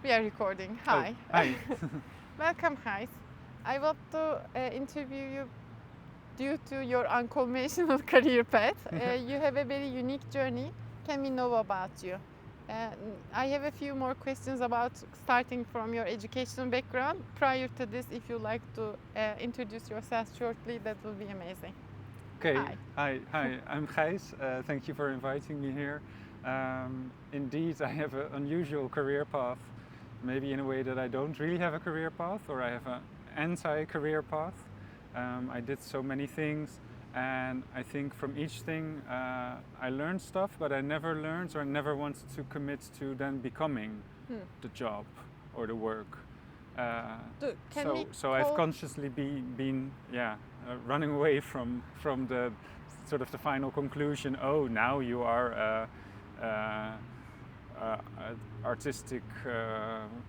We are recording. Oh, Hi. hi. Welcome, Gijs. I want to interview you due to your unconventional career path. You have a very unique journey. Can we know about you? Uh, I have a few more questions about starting from your educational background. Prior to this, if you like to introduce yourself shortly, that will be amazing. Okay, Hi. hi. I'm Gijs. Thank you for inviting me here. Indeed, I have an unusual career path, maybe in a way that I don't really have a career path, or I have an anti-career path. I did so many things, and I think from each thing I learned stuff, but I never learned or never wanted to commit to then becoming the job or the work. So I've consciously been running away from the sort of the final conclusion. Oh, now you are an artistic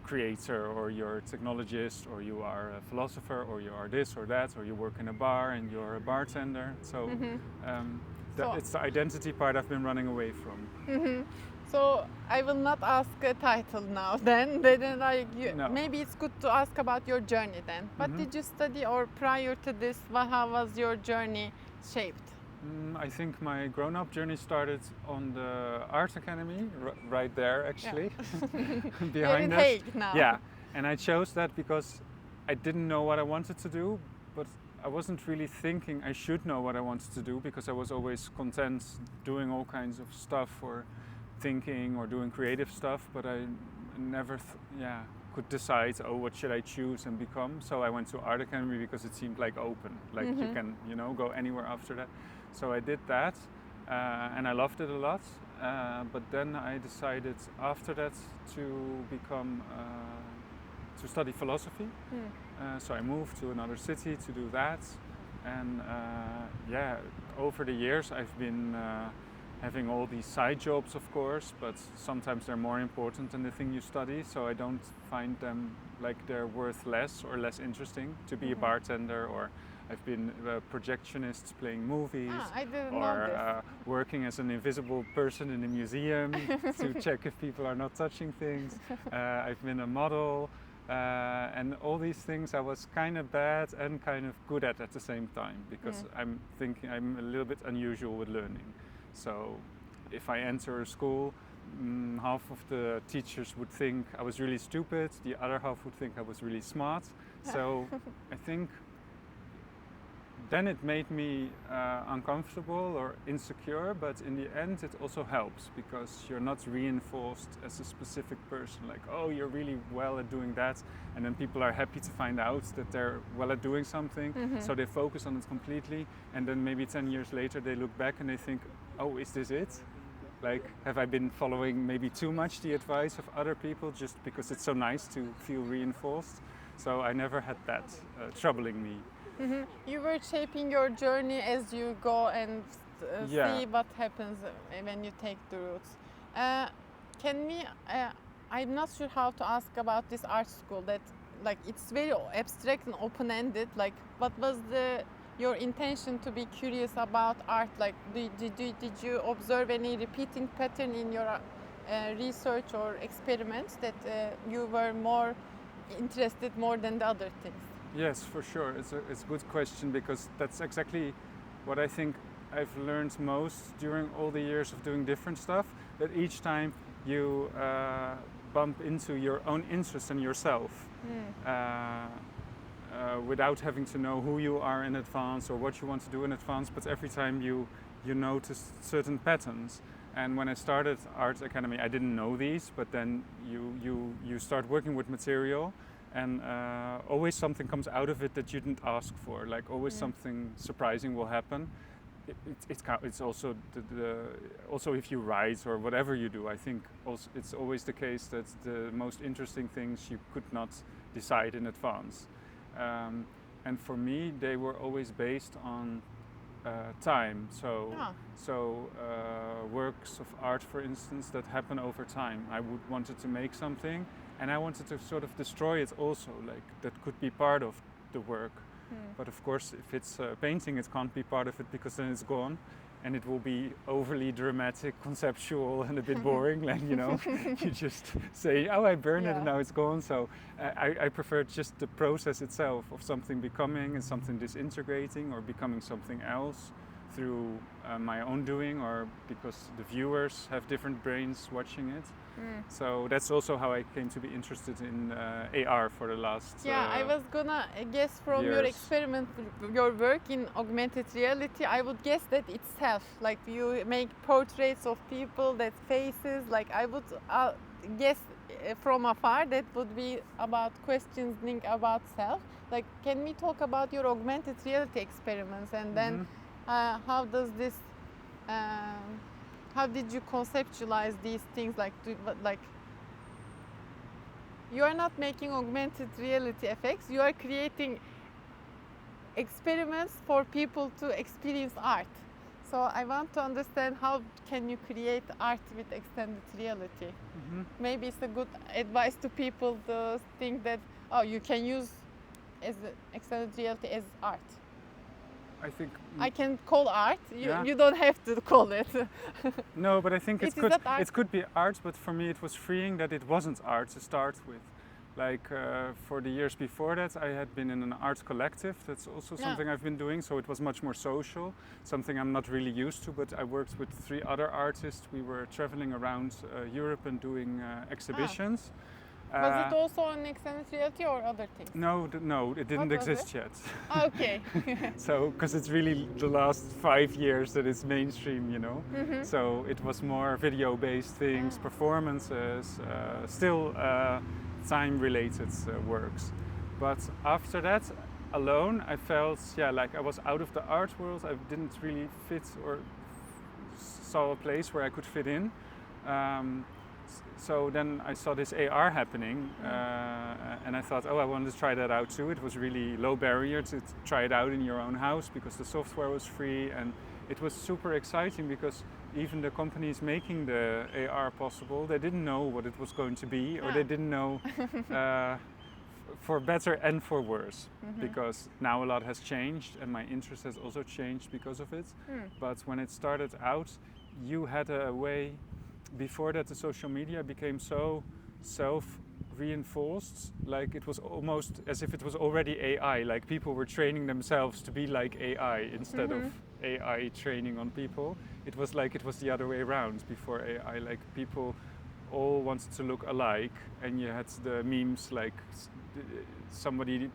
creator, or you're a technologist, or you are a philosopher, or you are this or that, or you work in a bar and you're a bartender. So, it's the identity part I've been running away from. So I will not ask a title now. Then No. maybe it's good to ask about your journey. Then, what did you study, or prior to this, how was your journey shaped? I think my grown-up journey started on the art academy, right there actually, behind us. Hague now. Yeah, and I chose that because I didn't know what I wanted to do, but I wasn't really thinking I should know what I wanted to do, because I was always content doing all kinds of stuff, or thinking or doing creative stuff, but I never could decide, oh, what should I choose and become. So I went to art academy because it seemed like open, like you can go anywhere after that. So I did that, and I loved it a lot. But then I decided after that to become to study philosophy. So I moved to another city to do that, and over the years I've been having all these side jobs, of course, but sometimes they're more important than the thing you study, so I don't find them like they're worth less or less interesting to be a bartender, or I've been a projectionist playing movies, I didn't know or this. working as an invisible person in a museum to check if people are not touching things. I've been a model, and all these things I was kind of bad and kind of good at the same time, because I'm thinking I'm a little bit unusual with learning. So if I enter a school, half of the teachers would think I was really stupid, the other half would think I was really smart. So I think then it made me uncomfortable or insecure, but in the end it also helps, because you're not reinforced as a specific person, like, oh, you're really well at doing that, and then people are happy to find out that they're well at doing something, so they focus on it completely, and then maybe 10 years later they look back and they think, oh, is this it? Like, have I been following maybe too much the advice of other people just because it's so nice to feel reinforced? So I never had that troubling me. You were shaping your journey as you go and see what happens when you take the routes. I'm not sure how to ask about this art school. That, like, it's very abstract and open-ended. Like, what was your intention to be curious about art? Like, did you observe any repeating pattern in your research or experiments that you were more interested more than the other things? Yes, for sure. It's a good question, because that's exactly what I think I've learned most during all the years of doing different stuff, that each time you bump into your own interest in yourself without having to know who you are in advance or what you want to do in advance, but every time you notice certain patterns. And when I started Art Academy, I didn't know these, but then you start working with material, and always something comes out of it that you didn't ask for. Like, always something surprising will happen. It's also also if you write or whatever you do, I think also it's always the case that the most interesting things you could not decide in advance. And for me, they were always based on time. So works of art, for instance, that happen over time. I wanted to make something, and I wanted to sort of destroy it also. Like, that could be part of the work. But of course, if it's a painting, it can't be part of it, because then it's gone. and it will be overly dramatic, conceptual, and a bit boring. Like, you know, you just say, "Oh, I burned it, and now it's gone." So I prefer just the process itself of something becoming and something disintegrating or becoming something else through my own doing, or because the viewers have different brains watching it. So that's also how I came to be interested in AR for the last I was gonna guess from your years. experiment, your work in augmented reality, I would guess that itself, like you make portraits of people, that faces, like I would guess from afar that would be about questioning about self. Like, can we talk about your augmented reality experiments, and then how does this how did you conceptualize these things? Like, you are not making augmented reality effects, you are creating experiments for people to experience art. So I want to understand, how can you create art with extended reality? Maybe it's a good advice to people to think that, oh, you can use as extended reality as art. I think I can call art. You don't have to call it. No, but I think it could be art. But for me, it was freeing that it wasn't art to start with. Like for the years before that, I had been in an art collective. That's also something I've been doing. So it was much more social, something I'm not really used to. But I worked with 3 other artists. We were traveling around Europe and doing exhibitions. Was it also on extended reality or other things? No, it didn't exist yet. Okay. So, because it's really the last 5 years that it's mainstream, you know. So it was more video-based things, performances, still time-related works. But after that, alone, I felt, like I was out of the art world. I didn't really fit or saw a place where I could fit in. So then I saw this AR happening, and I thought, I wanted to try that out too. It was really low barrier to try it out in your own house because the software was free, and it was super exciting because even the companies making the AR possible, they didn't know what it was going to be, or they didn't know for better and for worse, because now a lot has changed and my interest has also changed because of it. But when it started out, you had a way. Before that, the social media became so self-reinforced, like it was almost as if it was already AI, like people were training themselves to be like AI instead of AI training on people. It was like it was the other way around before AI, like people all wanted to look alike, and you had the memes like somebody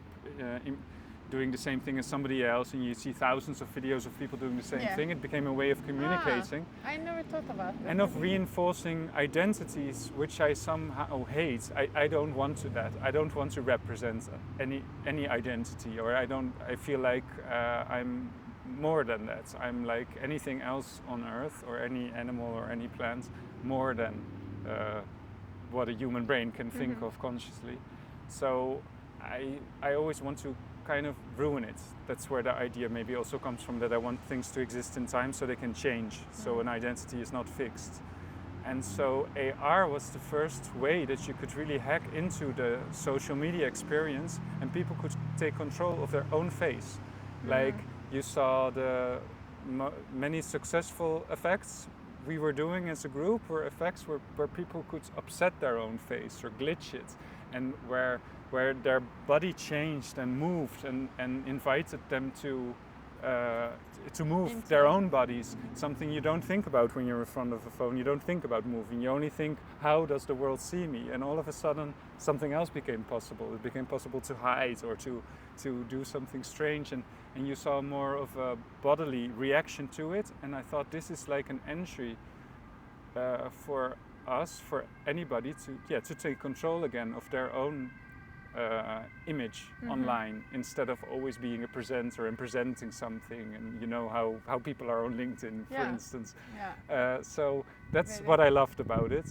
doing the same thing as somebody else, and you see thousands of videos of people doing the same thing. It became a way of communicating. I never thought about that. And of reinforcing identities, which I somehow hate. I don't want to that. I don't want to represent any identity, or I feel like I'm more than that. I'm like anything else on Earth, or any animal or any plant, more than what a human brain can think of consciously. So I always want to kind of ruin it. That's where the idea maybe also comes from, that I want things to exist in time so they can change, so an identity is not fixed. And so AR was the first way that you could really hack into the social media experience, and people could take control of their own face. Like you saw the many successful effects we were doing as a group, were effects where people could upset their own face or glitch it, and where their body changed and moved and invited them to move their own bodies. Something you don't think about when you're in front of a phone. You don't think about moving. You only think, how does the world see me? And all of a sudden, something else became possible. It became possible to hide or to do something strange. And you saw more of a bodily reaction to it. And I thought, this is like an entry for us, for anybody to take control again of their own image online, instead of always being a presenter and presenting something, and you know how people are on LinkedIn, for instance. So that's what I loved about it.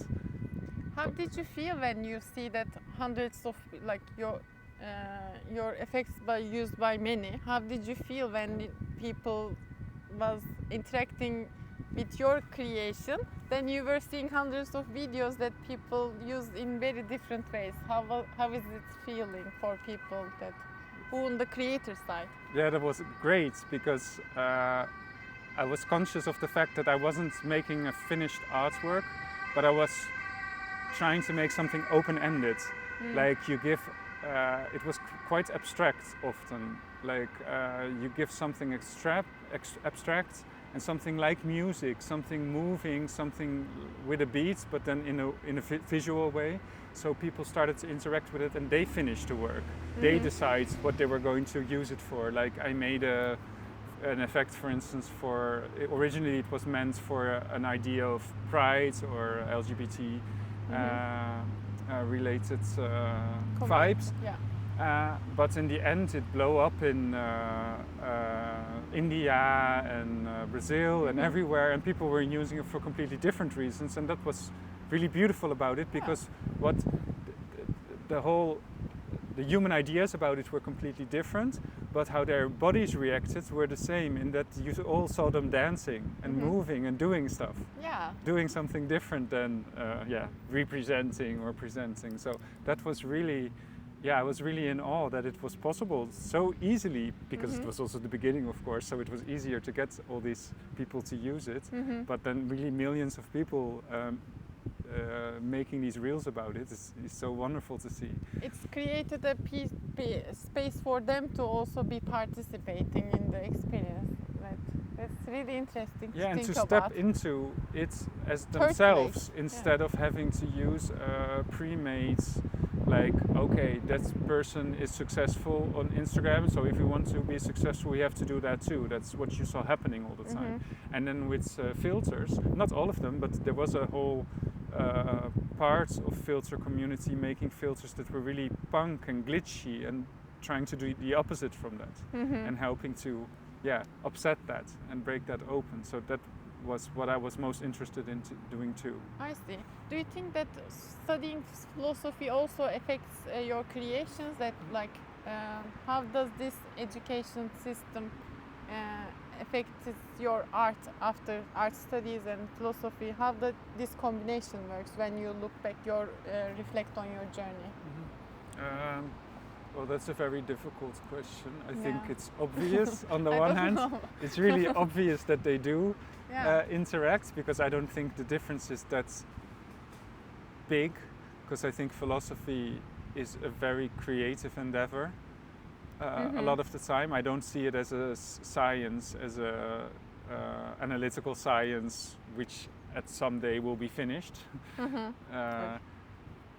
How did you feel when you see that hundreds of like your effects used by many? How did you feel when people was interacting with your creation? Then you were seeing hundreds of videos that people use in very different ways. How is it feeling for people who on the creator side? Yeah, that was great, because I was conscious of the fact that I wasn't making a finished artwork, but I was trying to make something open-ended. Like you give, it was quite abstract often. Like you give something abstract and something like music, something moving, something with a beat, but then in a visual way. So people started to interact with it and they finished the work. They decide what they were going to use it for. Like I made an effect, for instance, for originally it was meant for an idea of pride or LGBT related vibes. Yeah. But in the end, it blew up in India and Brazil and everywhere, and people were using it for completely different reasons, and that was really beautiful about it because what the human ideas about it were completely different, but how their bodies reacted were the same in that you all saw them dancing and moving and doing stuff. Yeah. Doing something different than representing or presenting. So that was really, I was really in awe that it was possible so easily, because it was also the beginning, of course, so it was easier to get all these people to use it. But then really millions of people making these reels about it is so wonderful to see. It's created a space for them to also be participating in the experience. That's really interesting to and think to about. step into it as Third themselves place. instead of having to use pre-made, like, okay, that person is successful on Instagram, so if we want to be successful we have to do that too. That's what you saw happening all the time. And then with filters, not all of them, but there was a whole part of filter community making filters that were really punk and glitchy and trying to do the opposite from that and helping to upset that and break that open. So that was what I was most interested in doing too. I see. Do you think that studying philosophy also affects your creations? That how does this education system affect your art after art studies and philosophy? How does this combination works when you look back, reflect on your journey? Well, that's a very difficult question. I think it's obvious on the I one don't hand. know. It's really obvious that they do interact, because I don't think the difference is that big, because I think philosophy is a very creative endeavor. A lot of the time I don't see it as a science, as a analytical science which at some day will be finished.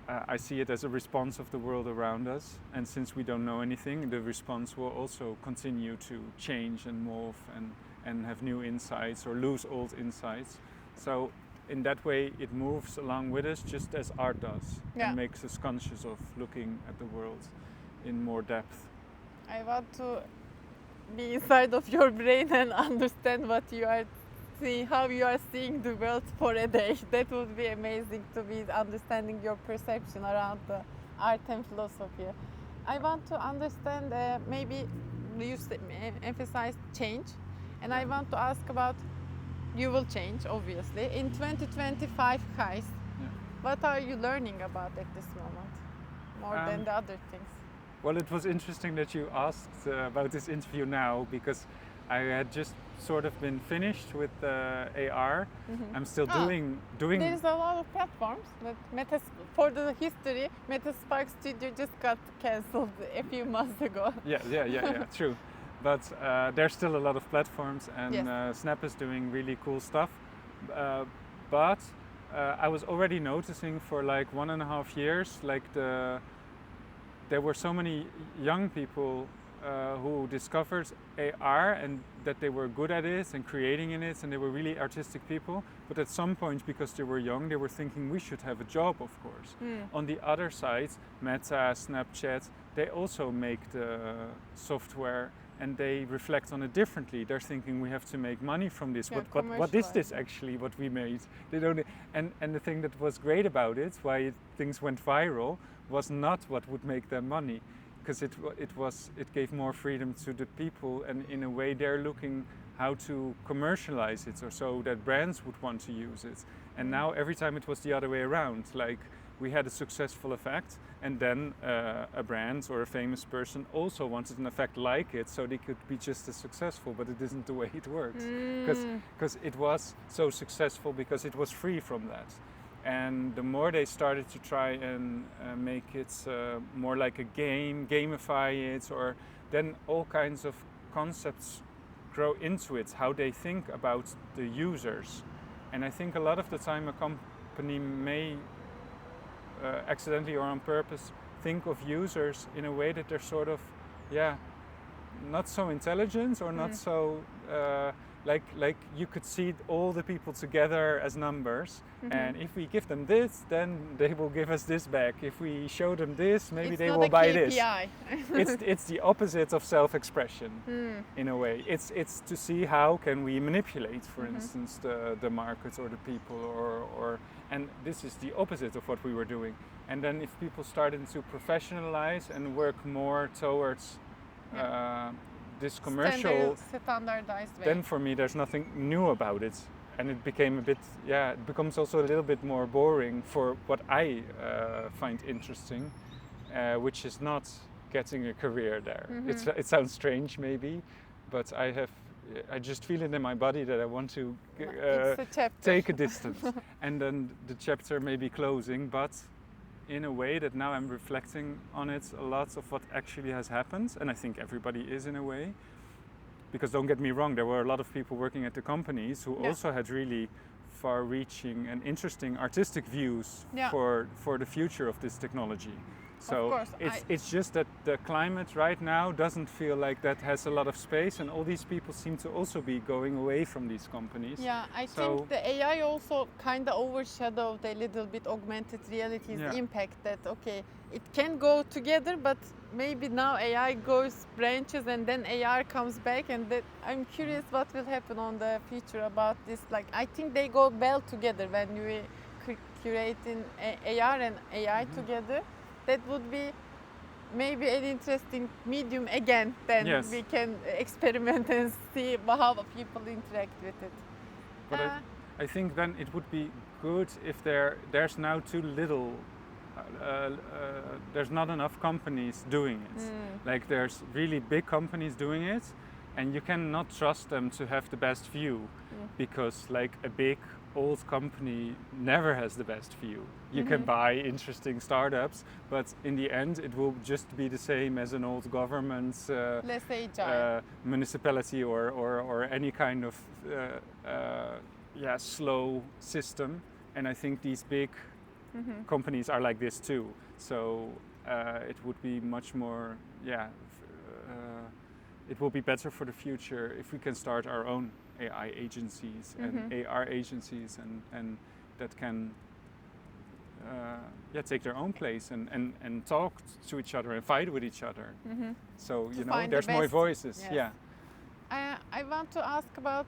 I see it as a response of the world around us, and since we don't know anything, the response will also continue to change and morph and have new insights or lose old insights. So in that way it moves along with us, just as art does, and makes us conscious of looking at the world in more depth. I want to be inside of your brain and understand what you are seeing, how you are seeing the world for a day. That would be amazing, to be understanding your perception around the art and philosophy. I want to understand, maybe you emphasized change, and I want to ask about, you will change obviously in 2025, Gijs. What are you learning about at this moment, more than the other things? Well, it was interesting that you asked about this interview now, because I had just sort of been finished with AR. I'm still doing. There's a lot of platforms. That for the history, Metaspark Studio just got cancelled a few months ago. Yeah, true. But there's still a lot of platforms, and Snap is doing really cool stuff. But I was already noticing for like 1.5 years, like there were so many young people who discovered AR and that they were good at it and creating in it, and they were really artistic people. But at some point, because they were young, they were thinking we should have a job, of course. On the other side, Meta, Snapchat, they also make the software and they reflect on it differently. They're thinking we have to make money from this. What is this actually, what we made? They don't. And the thing that was great about it, why things went viral, was not what would make them money, because it gave more freedom to the people, and in a way they're looking how to commercialize it, or so that brands would want to use it. And now every time it was the other way around, like we had a successful effect, and then a brand or a famous person also wanted an effect like it, so they could be just as successful. But it isn't the way it works, because it was so successful because it was free from that. And the more they started to try and make it more like a game, gamify it, or then all kinds of concepts grow into it, how they think about the users. And I think a lot of the time a company may accidentally or on purpose think of users in a way that they're sort of, not so intelligent or not so like you could see all the people together as numbers, and if we give them this, then they will give us this back. If we show them this, maybe it's they not will a buy KPI. this. It's the opposite of self-expression in a way. It's to see how can we manipulate, for instance, the market or the people, or and this is the opposite of what we were doing. And then if people started to professionalize and work more towards this commercial, standardized way, then for me there's nothing new about it, and it became a bit, it becomes also a little bit more boring for what I find interesting, which is not getting a career there. It sounds strange maybe, but I just feel it in my body that I want to take a distance. And then the chapter may be closing, but in a way that now I'm reflecting on it a lot of what actually has happened, and I think everybody is in a way, because don't get me wrong, there were a lot of people working at the companies who also had really far-reaching and interesting artistic views for the future of this technology. So of course, it's just that the climate right now doesn't feel like that has a lot of space, and all these people seem to also be going away from these companies. Yeah, I think the AI also kind of overshadowed a little bit augmented reality's impact, that okay, it can go together, but maybe now AI goes branches and then AR comes back, and that I'm curious what will happen on the future about this. Like, I think they go well together when we curate in AR and AI together. That would be maybe an interesting medium again. Then we can experiment and see how people interact with it. But I think then it would be good if there's now too little. There's not enough companies doing it. Like, there's really big companies doing it, and you cannot trust them to have the best view, because like a big old company never has the best view. You can buy interesting startups, but in the end it will just be the same as an old government, less agile, municipality or any kind of slow system. And I think these big companies are like this too. So it would be much more, it will be better for the future if we can start our own AI agencies and AR agencies, and that can take their own place and talk to each other and fight with each other. So there's more voices. Yes. I want to ask about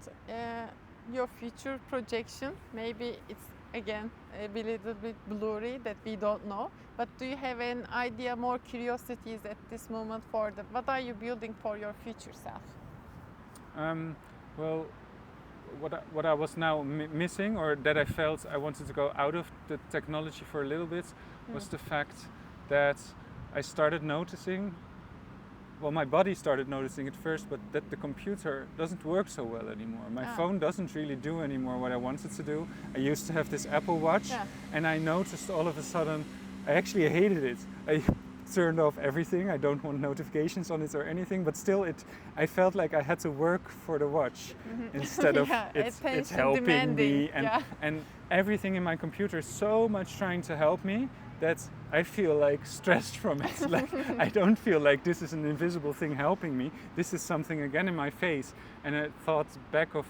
your future projection. Maybe it's again a little bit blurry that we don't know, but do you have an idea, more curiosities at this moment for what are you building for your future self? Well, what I was now missing, or that I felt I wanted to go out of the technology for a little bit, was the fact that I started noticing, well, my body started noticing it first, but that the computer doesn't work so well anymore. My phone doesn't really do anymore what I wanted to do. I used to have this Apple Watch, and I noticed all of a sudden I actually hated it. I turned off everything. I don't want notifications on it or anything, but still I felt like I had to work for the watch instead of it's helping me, and everything in my computer is so much trying to help me that I feel like stressed from it. Like, I don't feel like this is an invisible thing helping me. This is something again in my face. And I thought back of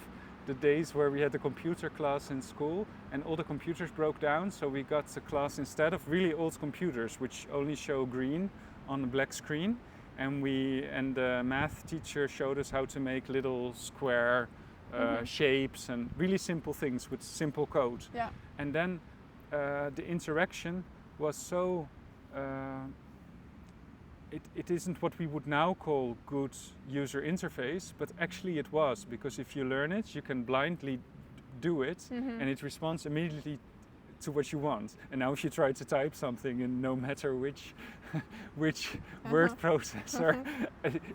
the days where we had the computer class in school and all the computers broke down, so we got the class instead of really old computers which only show green on a black screen, and the math teacher showed us how to make little square shapes and really simple things with simple code. And then the interaction was so it isn't what we would now call good user interface, but actually it was, because if you learn it, you can blindly do it, and it responds immediately to what you want. And now if you try to type something in no matter which word processor,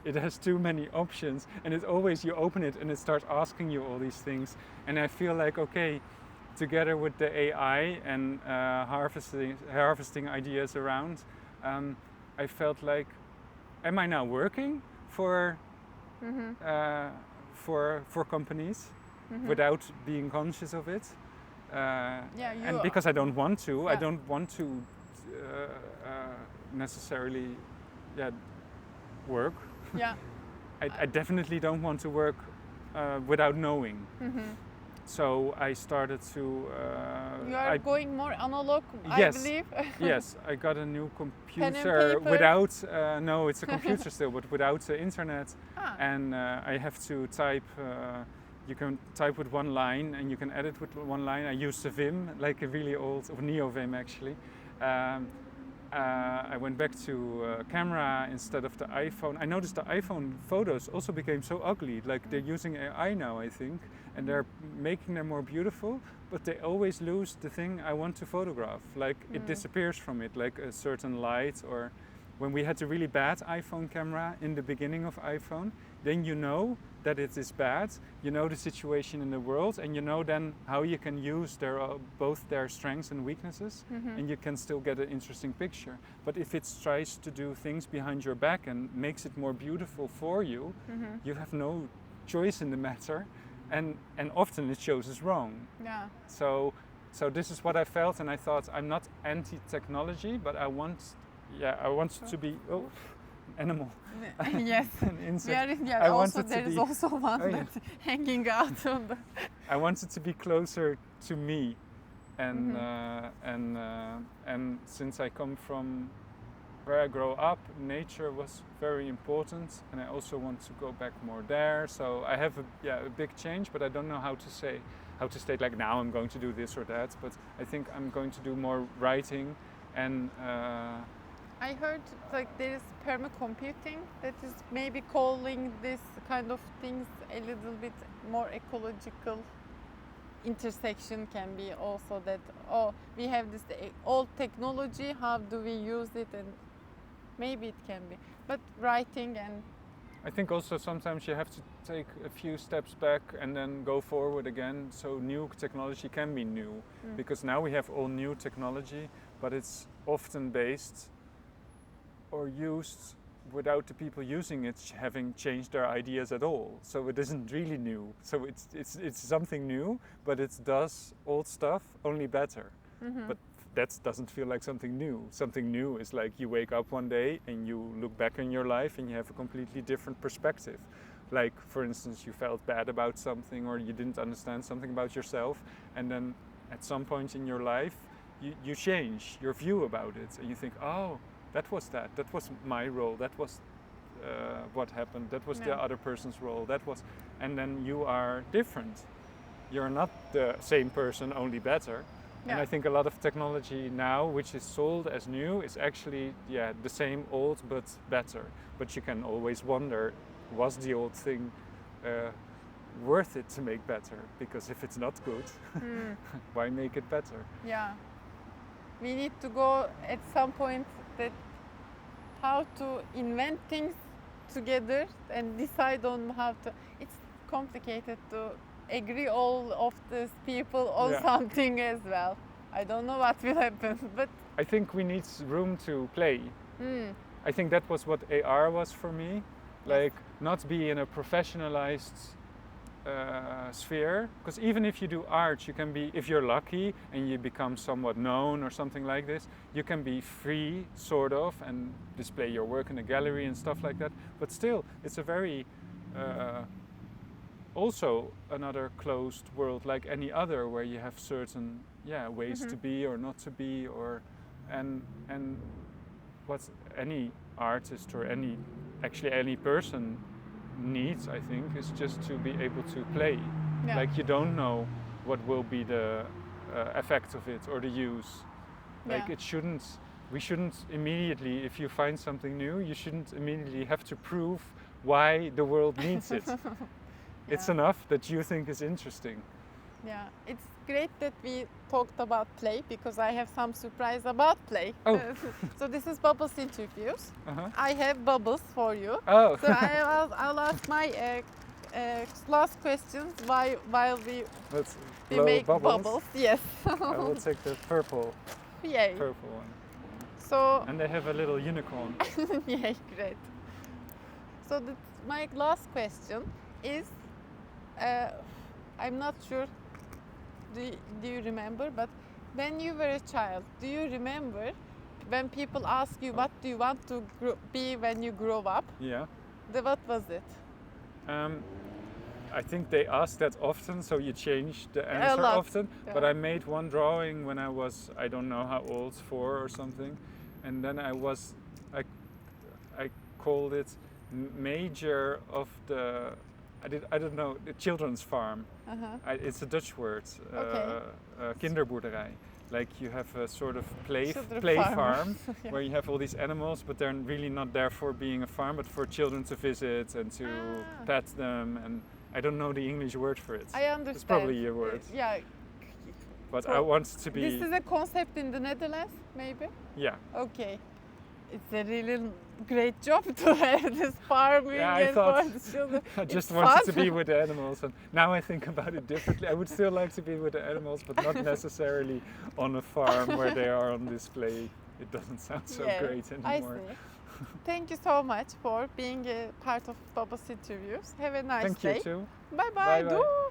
it has too many options, and it always, you open it and it starts asking you all these things. And I feel like, okay, together with the AI and harvesting ideas around, I felt like, am I now working for companies without being conscious of it? And because I don't want to, I don't want to necessarily work. Yeah. I definitely don't want to work without knowing. So I started to... you are going more analog, yes, I believe. Yes, I got a new Pen and computer paper? without... no, it's a computer still, but without the internet. Ah. And I have to type... you can type with one line and you can edit with one line. I use the Vim, like a really old, or Neo-Vim actually. I went back to camera instead of the iPhone. I noticed the iPhone photos also became so ugly. Like they're using AI now, I think, and they're making them more beautiful, but they always lose the thing I want to photograph. Like it disappears from it, like a certain light. Or when we had the really bad iPhone camera in the beginning of iPhone, then you know that it is bad, you know the situation in the world, and you know then how you can use both their strengths and weaknesses, and you can still get an interesting picture. But if it tries to do things behind your back and makes it more beautiful for you, you have no choice in the matter, and often it shows us wrong. Yeah. So this is what I felt, and I thought, I'm not anti-technology, but I want to be... Oh, animal. Yes. An insect. I also there is also one that's hanging out on the... I wanted to be closer to me, and and since I come from where I grow up, nature was very important, and I also want to go back more there. So I have a big change, but I don't know how to state like now I'm going to do this or that. But I think I'm going to do more writing and. I heard like there is permacomputing that is maybe calling this kind of things a little bit more ecological. Intersection can be also that, we have this old technology, how do we use it, and maybe it can be. But writing and... I think also sometimes you have to take a few steps back and then go forward again. So new technology can be new, because now we have all new technology, but it's often based or used without the people using it having changed their ideas at all. So it isn't really new. So it's something new, but it does old stuff only better. But that doesn't feel like something new. Something new is like you wake up one day and you look back in your life and you have a completely different perspective. Like, for instance, you felt bad about something or you didn't understand something about yourself, and then at some point in your life you change your view about it and you think, oh, that was my role, that was what happened, that was the other person's role, and then you are different. You're not the same person, only better. And I think a lot of technology now, which is sold as new, is actually the same old but better. But you can always wonder, was the old thing worth it to make better? Because if it's not good, why make it better? Yeah, we need to go at some point that how to invent things together and decide on how to. It's complicated to agree all of these people on something as well. I don't know what will happen, but I think we need room to play. I think that was what AR was for me, like not be in a professionalized sphere, because even if you do art, you can be, if you're lucky and you become somewhat known or something like this, you can be free sort of and display your work in a gallery and stuff like that, but still it's a very also another closed world like any other, where you have certain ways to be or not to be, or and what any artist or any person needs, I think, is just to be able to play. Like you don't know what will be the effect of it or the use. Like we shouldn't immediately, if you find something new, you shouldn't immediately have to prove why the world needs it. It's enough that you think is interesting. Yeah, it's great that we talked about play because I have some surprise about play. Oh. So this is Bubbles interviews. Uh-huh. I have bubbles for you. Oh. So I'll ask my last questions while Let's we blow make bubbles. Yes. I will take the purple Yay. one. So And they have a little unicorn. yay, great. So my last question is, I'm not sure. Do you remember? But when you were a child, do you remember when people ask you what do you want to be when you grow up? Yeah. What was it? I think they ask that often, so you change the answer lot. often. Yeah. But I made one drawing when I was, I don't know how old, 4 or something, and then I called it major of the, I don't know, the children's farm. Uh-huh. It's a Dutch word, Okay. kinderboerderij. Like you have a sort of play Children farm Yeah. where you have all these animals, but they're really not there for being a farm, but for children to visit and to pet them. And I don't know the English word for it. I understand. It's probably a word. Yeah. But So I want to be. This is a concept in the Netherlands, maybe? Yeah. Okay. It's a really great job to have this farming Yeah, I and thought- for the children. I just It's wanted to fun. be with the animals, and now I think about it differently. I would still like to be with the animals, but not necessarily on a farm where they are on display. It doesn't sound so Yeah, great I anymore. see. Thank you so much for being a part of Bubbles interviews. Have a nice Thank day. you too. Bye bye. Bye-bye. Doei.